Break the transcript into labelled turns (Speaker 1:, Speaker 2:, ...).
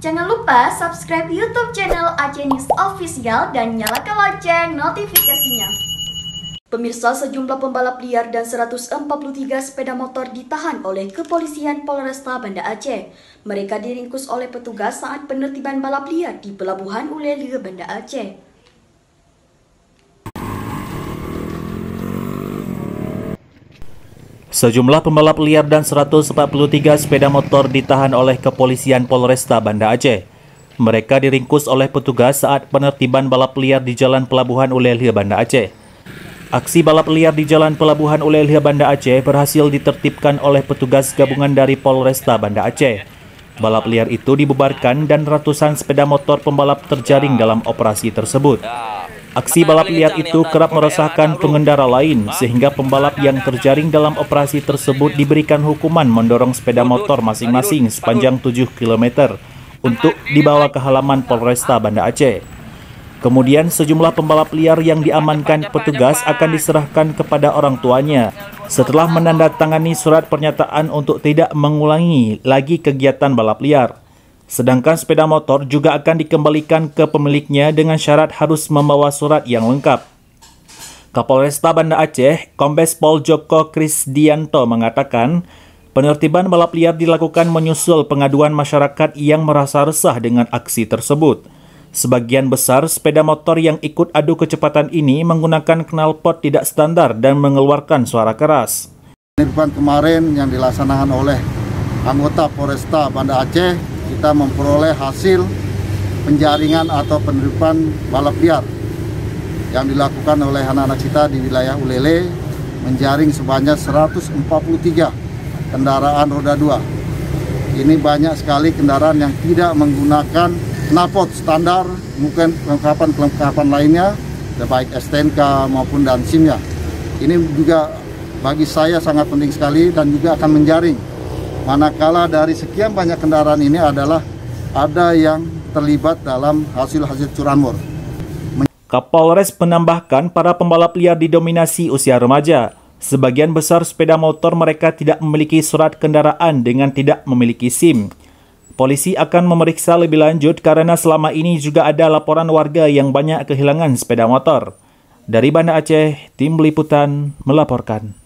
Speaker 1: Jangan lupa subscribe YouTube channel Aceh News Official dan nyalakan lonceng notifikasinya. Pemirsa, sejumlah pembalap liar dan 143 sepeda motor ditahan oleh Kepolisian Polresta Banda Aceh. Mereka diringkus oleh petugas saat penertiban balap liar di Pelabuhan Ulele, Banda Aceh.
Speaker 2: Sejumlah pembalap liar dan 143 sepeda motor ditahan oleh Kepolisian Polresta Banda Aceh. Mereka diringkus oleh petugas saat penertiban balap liar di Jalan Pelabuhan Ulele, Banda Aceh. Aksi balap liar di Jalan Pelabuhan Ulele, Banda Aceh berhasil ditertibkan oleh petugas gabungan dari Polresta Banda Aceh. Balap liar itu dibubarkan dan ratusan sepeda motor pembalap terjaring dalam operasi tersebut. Aksi balap liar itu kerap meresahkan pengendara lain, sehingga pembalap yang terjaring dalam operasi tersebut diberikan hukuman mendorong sepeda motor masing-masing sepanjang 7 km untuk dibawa ke halaman Polresta Banda Aceh. Kemudian sejumlah pembalap liar yang diamankan petugas akan diserahkan kepada orang tuanya setelah menandatangani surat pernyataan untuk tidak mengulangi lagi kegiatan balap liar. Sedangkan sepeda motor juga akan dikembalikan ke pemiliknya dengan syarat harus membawa surat yang lengkap. Kapolresta Banda Aceh, Kombes Pol Joko Krisdianto mengatakan, penertiban balap liar dilakukan menyusul pengaduan masyarakat yang merasa resah dengan aksi tersebut. Sebagian besar sepeda motor yang ikut adu kecepatan ini menggunakan knalpot tidak standar dan mengeluarkan suara keras.
Speaker 3: Penertiban kemarin yang dilaksanakan oleh anggota Polresta Banda Aceh, kita memperoleh hasil penjaringan atau penertiban balap liar yang dilakukan oleh anak-anak kita di wilayah Ulele, menjaring sebanyak 143 kendaraan roda 2. Ini banyak sekali kendaraan yang tidak menggunakan knalpot standar, mungkin kelengkapan lainnya, baik STNK maupun dan SIM-nya. Ini juga bagi saya sangat penting sekali dan juga akan menjaring. Manakala dari sekian banyak kendaraan ini adalah ada yang terlibat dalam hasil-hasil curanmor.
Speaker 2: Kapolres menambahkan para pembalap liar didominasi usia remaja. Sebagian besar sepeda motor mereka tidak memiliki surat kendaraan dengan tidak memiliki SIM. Polisi akan memeriksa lebih lanjut karena selama ini juga ada laporan warga yang banyak kehilangan sepeda motor. Dari Banda Aceh, Tim Liputan melaporkan.